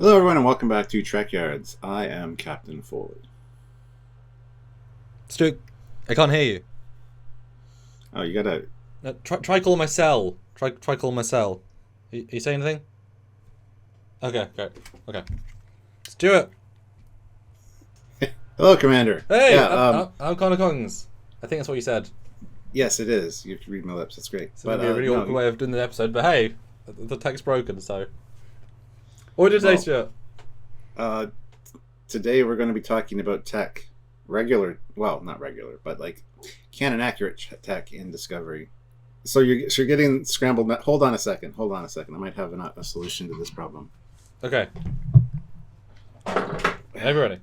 Hello, everyone, and welcome back to Trekyards. I am Captain Foley. Stu, I can't hear you. Oh, you gotta... No, try calling my cell. Try calling my cell. You say anything? Okay. Stuart. Hello, Commander. Hey, Yeah, I'm Connor Kongs. I think that's what you said. yes, it is. You have to read my lips. That's great. It's a really awkward way of doing the episode, but hey, the tech's broken, so... What did you say, Stuart? Today we're going to be talking about tech. Not regular, but like canon-accurate tech in Discovery. So you're getting scrambled... Hold on a second. I might have a solution to this problem. Okay. Are you ready?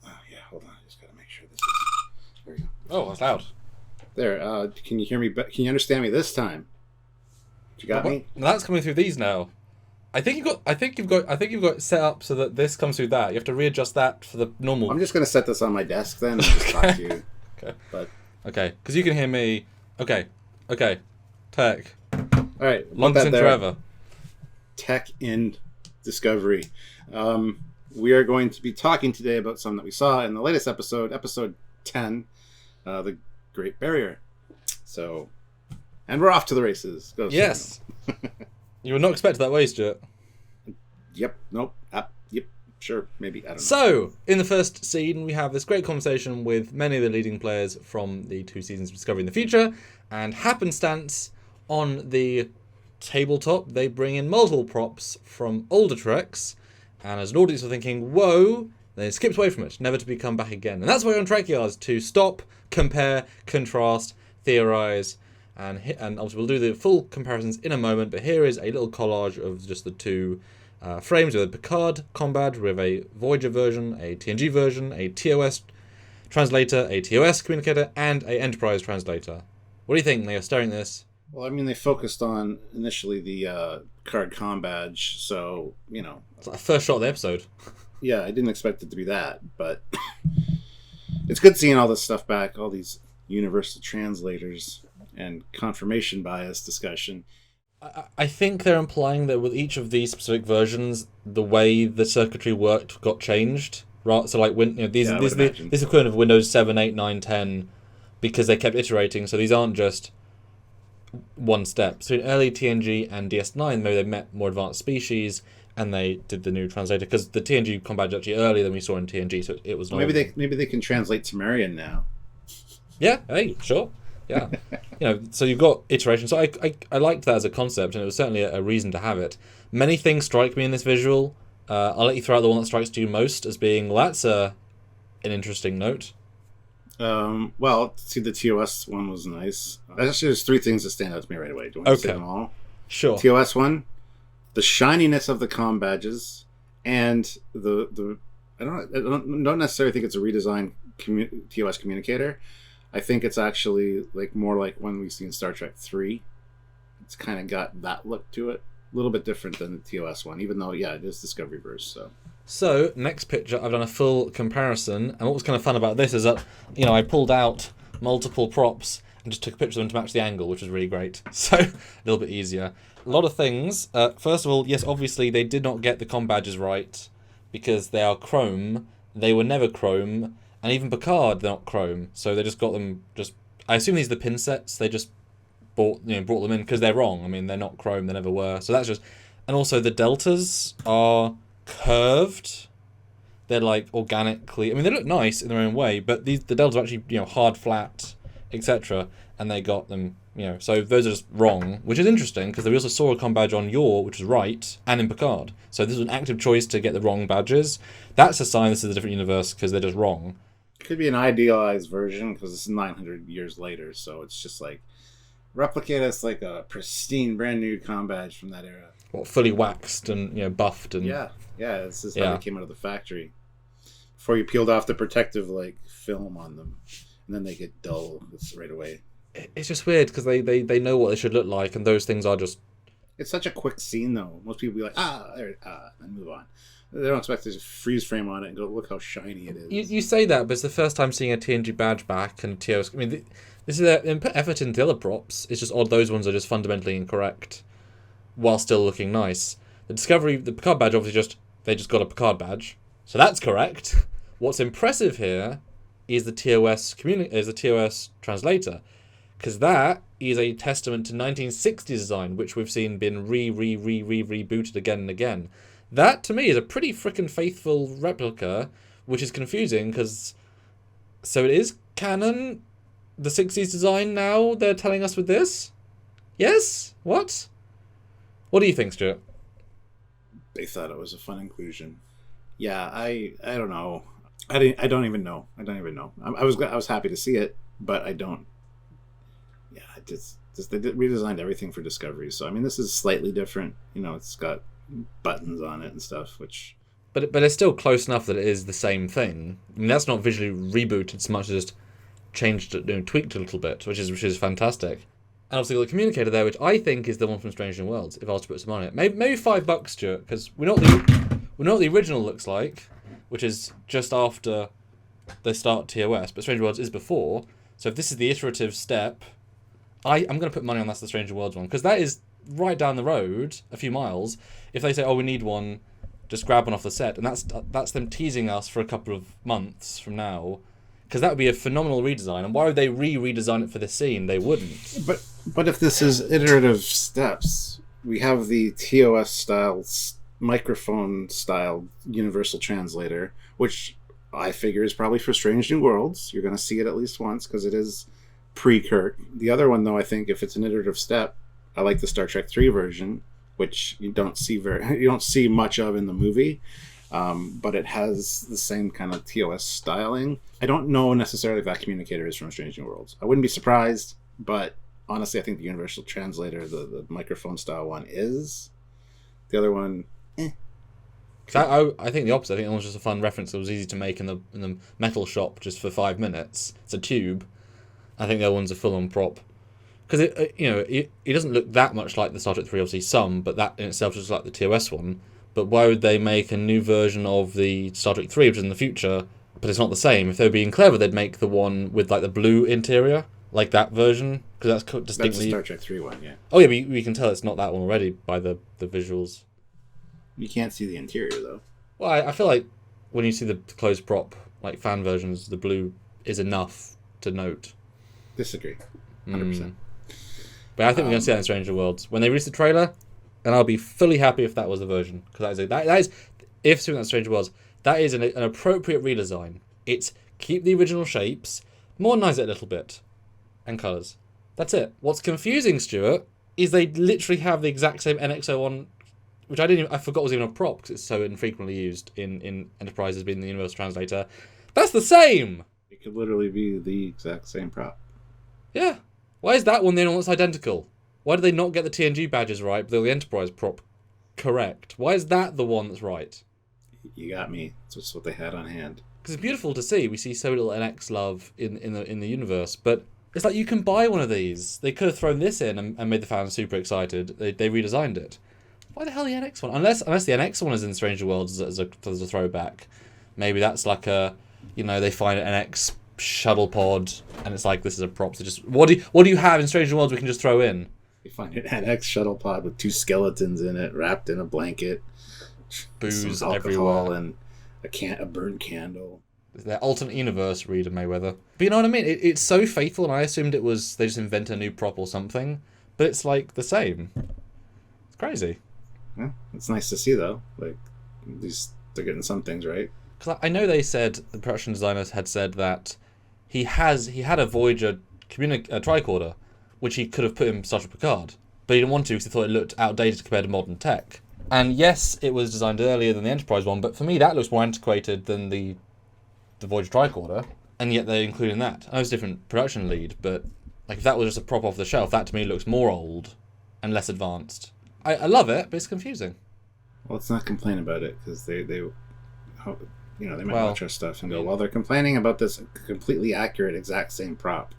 Yeah, hold on. I just got to make sure this is... There we go. Oh, that's loud. There. Can you hear me? Can you understand me this time? You got me? That's coming through these now. I think you've got it set up so that this comes through that. You have to readjust that for the normal. I'm just going to set this on my desk then and just talk to you. Okay. But okay, because you can hear me. Okay. Tech. All right. Longest intro ever. Tech in Discovery. We are going to be talking today about something that we saw in the latest episode 10, the Great Barrier. So, and we're off to the races. Go. Yes. You were not expected that way, Stuart. Yep. Nope. Yep. Sure. Maybe. I don't know. So, in the first scene, we have this great conversation with many of the leading players from the 2 seasons of Discovery in the Future, and happenstance on the tabletop, they bring in multiple props from older Treks, and as an audience, we're thinking, whoa, then it skips away from it, never to be come back again. And that's why we're on Trekyards, to stop, compare, contrast, theorize, and obviously we'll do the full comparisons in a moment, but here is a little collage of just the 2 frames with a Picard com badge, with a Voyager version, a TNG version, a TOS translator, a TOS communicator, and a Enterprise translator. What do you think? They are staring at this. Well, I mean, they focused on initially the Picard com badge, so, you know. It's like the first shot of the episode. Yeah, I didn't expect it to be that, but it's good seeing all this stuff back, all these universal translators and confirmation bias discussion. I think they're implying that with each of these specific versions, the way the circuitry worked got changed. Right? So, like, this is equivalent of Windows 7, 8, 9, 10, because they kept iterating. So these aren't just one step. So in early TNG and DS9, maybe they met more advanced species and they did the new translator, because the TNG combat is actually earlier than we saw in TNG, so it was not. Maybe they can translate Sumerian now. Yeah. Hey, sure. Yeah. So you've got iteration. So I liked that as a concept, and it was certainly a reason to have it. Many things strike me in this visual. I'll let you throw out the one that strikes you most as being, well, that's an interesting note. Well, see, the TOS one was nice. Actually, there's 3 things that stand out to me right away. Do you want to say them all? Sure. TOS one, the shininess of the comm badges, and the I don't necessarily think it's a redesigned TOS communicator. I think it's actually more like one we see in Star Trek 3. It's kind of got that look to it. A little bit different than the TOS one, even though, yeah, it is Discoveryverse. So next picture, I've done a full comparison, and what was kind of fun about this is that, I pulled out multiple props and just took a picture of them to match the angle, which was really great. So, a little bit easier. A lot of things. First of all, yes, obviously, they did not get the comm badges right, because they are chrome. They were never chrome. And even Picard, they're not chrome, so they just got them. I assume these are the pin sets. They just brought them in because they're wrong. I mean, they're not chrome. They never were. So that's just, and also the deltas are curved. They're like organically. I mean, they look nice in their own way, but the deltas are actually hard, flat, etc. And they got them. So those are just wrong, which is interesting because we also saw a comm badge on Yor, which was right, and in Picard. So this was an active choice to get the wrong badges. That's a sign this is a different universe because they're just wrong. Could be an idealized version because this is 900 years later, so it's just like replicate us like a pristine, brand new comm badge from that era. What, fully waxed and buffed and yeah. This is how they came out of the factory before you peeled off the protective film on them, and then they get dull right away. It's just weird because they know what they should look like, and those things are just. It's such a quick scene though. Most people be like and move on. They don't expect to just freeze frame on it and go, look how shiny it is. You say that, but it's the first time seeing a TNG badge back and TOS. I mean, this is they put effort into the other props. It's just odd those ones are just fundamentally incorrect, while still looking nice. The Picard badge obviously they just got a Picard badge, so that's correct. What's impressive here is the TOS translator, because that is a testament to 1960s design, which we've seen been rebooted again and again. That to me is a pretty freaking faithful replica, which is confusing because so it is canon, the 60s design now. They're telling us with this. Yes? What? What do you think, Stuart? They thought it was a fun inclusion. Yeah, I don't know. I don't even know. I was happy to see it, but I don't. Yeah, they redesigned everything for Discovery. So I mean, this is slightly different. It's got buttons on it and stuff, which. But it's still close enough that it is the same thing. I mean, that's not visually rebooted so much as just changed it, tweaked a little bit, which is fantastic. And obviously the communicator there, which I think is the one from Strange New Worlds. If I was to put some on it, maybe $5, Stuart, because we know what the original looks like, which is just after they start TOS, but Strange New Worlds is before. So if this is the iterative step, I'm going to put money on that's the Strange New Worlds one, because that is right down the road, a few miles. If they say, oh, we need one, just grab one off the set, and that's them teasing us for a couple of months from now, because that would be a phenomenal redesign. And why would they redesign it for this scene? They wouldn't. But if this is iterative steps, we have the TOS style microphone style universal translator, which I figure is probably for Strange New Worlds. You're going to see it at least once because it is pre-Kirk. The other one, though, I think if it's an iterative step, I like the Star Trek 3 version, which you don't see much of in the movie, but it has the same kind of TOS styling. I don't know necessarily if that communicator is from Strange New Worlds. I wouldn't be surprised, but honestly, I think the universal translator, the microphone style one, is. The other one, I think the opposite. I think it was just a fun reference that was easy to make in the metal shop just for 5 minutes. It's a tube. I think the other one's a full-on prop. Because it doesn't look that much like the Star Trek 3, obviously some, but that in itself is like the TOS one. But why would they make a new version of the Star Trek 3, which is in the future, but it's not the same? If they were being clever, they'd make the one with like the blue interior, like that version, because that's distinctly... That's the Star Trek 3 one, yeah. Oh yeah, we can tell it's not that one already by the visuals. You can't see the interior, though. Well, I feel like when you see the closed prop, like fan versions, the blue is enough to note. Disagree. 100%. But I think we're going to see that in Stranger Worlds. When they release the trailer, and I'll be fully happy if that was the version. Because that is, if something like Stranger Worlds, that is an appropriate redesign. It's keep the original shapes, modernise it a little bit, and colours. That's it. What's confusing, Stuart, is they literally have the exact same NXO on, which I forgot was even a prop because it's so infrequently used in Enterprise as being the universal translator. That's the same! It could literally be the exact same prop. Yeah. Why is that one the only one that's identical? Why did they not get the TNG badges right, but the Enterprise prop correct? Why is that the one that's right? You got me. It's just what they had on hand. Because it's beautiful to see. We see so little NX love in the universe, but it's like you can buy one of these. They could have thrown this in and made the fans super excited. They redesigned it. Why the hell the NX one? Unless the NX one is in Stranger Worlds as a throwback. Maybe that's like they find an NX shuttle pod and it's like, this is a prop. So just what do you have in Stranger Worlds we can just throw in? You find an NX shuttle pod with 2 skeletons in it, wrapped in a blanket, booze some everywhere, and a burnt candle. It's their alternate universe, Reader Mayweather. But you know what I mean? It's so faithful, and I assumed it was they just invent a new prop or something, but it's like the same. It's crazy. Yeah, it's nice to see though. Like, at least they're getting some things right. Because I know they said, the production designers had said that he had a Voyager tricorder, which he could have put in Star Trek Picard, but he didn't want to because he thought it looked outdated compared to modern tech. And yes, it was designed earlier than the Enterprise one, but for me that looks more antiquated than the Voyager tricorder, and yet they're including that. I know it's a different production lead, but like if that was just a prop off the shelf, that to me looks more old and less advanced. I love it, but it's confusing. Well, let's not complain about it, because they might watch our stuff and go, well, they're complaining about this completely accurate, exact same prop.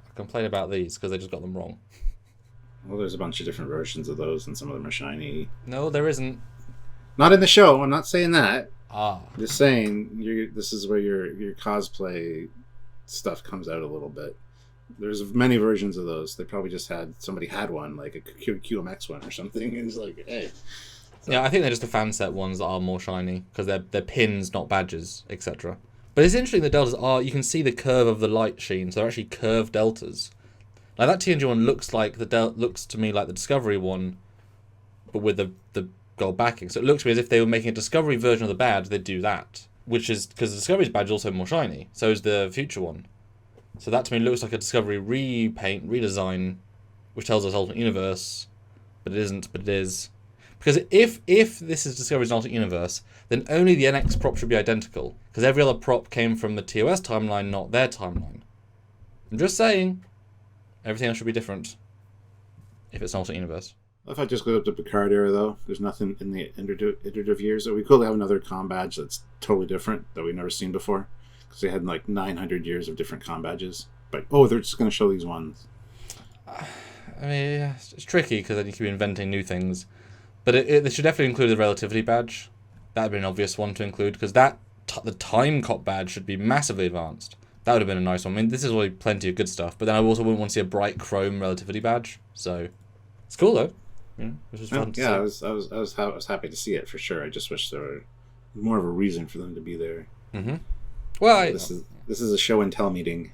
I complain about these because they just got them wrong. Well, there's a bunch of different versions of those, and some of them are shiny. No, there isn't. Not in the show. I'm not saying that. I'm just saying this is where your cosplay stuff comes out a little bit. There's many versions of those. They probably just somebody had one, like a QMX one or something, and it's like, hey. So. Yeah, I think they're just the fan set ones that are more shiny because they're pins, not badges, etc. But it's interesting the deltas are. You can see the curve of the light sheen, so they're actually curved deltas. Like that TNG one looks to me like the Discovery one, but with the gold backing. So it looks to me as if they were making a Discovery version of the badge. They'd do that, which is because the Discovery's badge is also more shiny. So is the Future one. So that to me looks like a Discovery repaint, redesign, which tells us alternate universe, but it isn't. But it is. Because if this is Discovery's alternate universe, then only the NX prop should be identical. Because every other prop came from the TOS timeline, not their timeline. I'm just saying, everything else should be different. If it's an alternate universe. If I just go up to Picard era, though, there's nothing in the iterative years. So we could have another comm badge that's totally different that we've never seen before. Because they had like 900 years of different comm badges. But, they're just going to show these ones. I mean, yeah, it's tricky because then you could be inventing new things. But they should definitely include the relativity badge. That would be an obvious one to include because the time cop badge should be massively advanced. That would have been a nice one. I mean, this is already plenty of good stuff. But then I also wouldn't want to see a bright chrome relativity badge. So it's cool though. Which was fun. Yeah, I was happy to see it for sure. I just wish there were more of a reason for them to be there. Mm-hmm. Well, this is a show and tell meeting.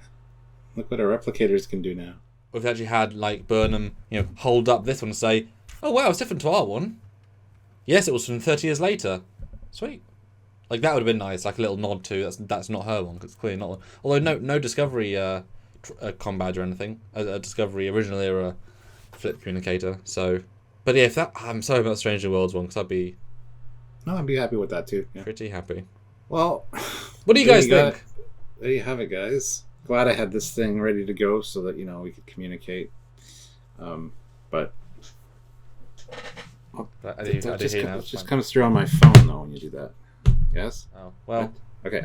Look what our replicators can do now. We've actually had like Burnham, hold up this one and say, "Oh wow, it's different to our one." Yes, it was from 30 years later. Sweet. Like that would have been nice, like a little nod to that's not her one because it's clearly not one. Although no Discovery comm badge or anything, a Discovery original era flip communicator. So, but yeah, I'm sorry about Stranger Worlds one because I'd be happy with that too. Yeah. Pretty happy. Well, what do you guys think? There you have it, guys. Glad I had this thing ready to go so that we could communicate. But it just comes through on my phone though when you do that. Yes. Oh well. Okay.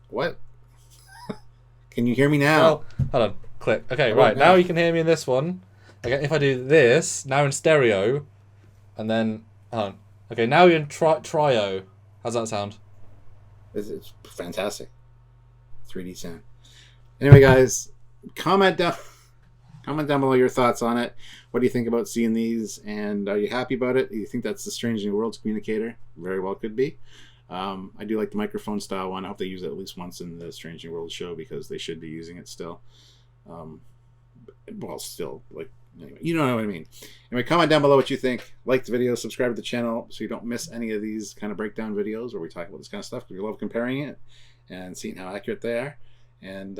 What? Can you hear me now? Well, hold on. Click. Okay. Right now you can hear me in this one. Okay. If I do this now in stereo, and then hold on. Okay. Now you're in trio. How's that sound? It's fantastic. 3D sound. Anyway, guys, comment down below your thoughts on it. What do you think about seeing these? And are you happy about it? Do you think that's the Strange New Worlds communicator? Very well could be. I do like the microphone style one. I hope they use it at least once in the Strange New Worlds show because they should be using it still. Still, anyway, you know what I mean. Anyway, comment down below what you think. Like the video, subscribe to the channel so you don't miss any of these kind of breakdown videos where we talk about this kind of stuff because we love comparing it and seeing how accurate they are. And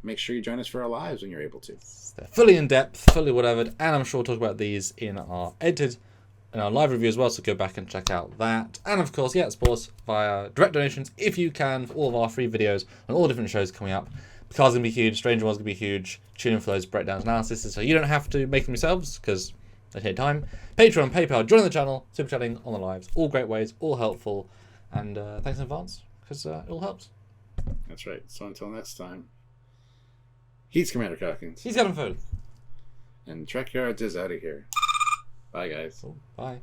make sure you join us for our lives when you're able to. They're fully in depth, fully whatever, and I'm sure we'll talk about these in our live review as well, so go back and check out that. And of course, support us via direct donations if you can for all of our free videos and all different shows coming up. Picard's going to be huge, Stranger World's going to be huge, Tune-In Flows, breakdowns, analysis, so you don't have to make them yourselves because they take time. Patreon, PayPal, join the channel, super chatting on the lives, all great ways, all helpful, and thanks in advance because it all helps. That's right. So until next time, he's Commander Calkins. He's Captain Foley. And Trekyards is out of here. Bye, guys. Bye.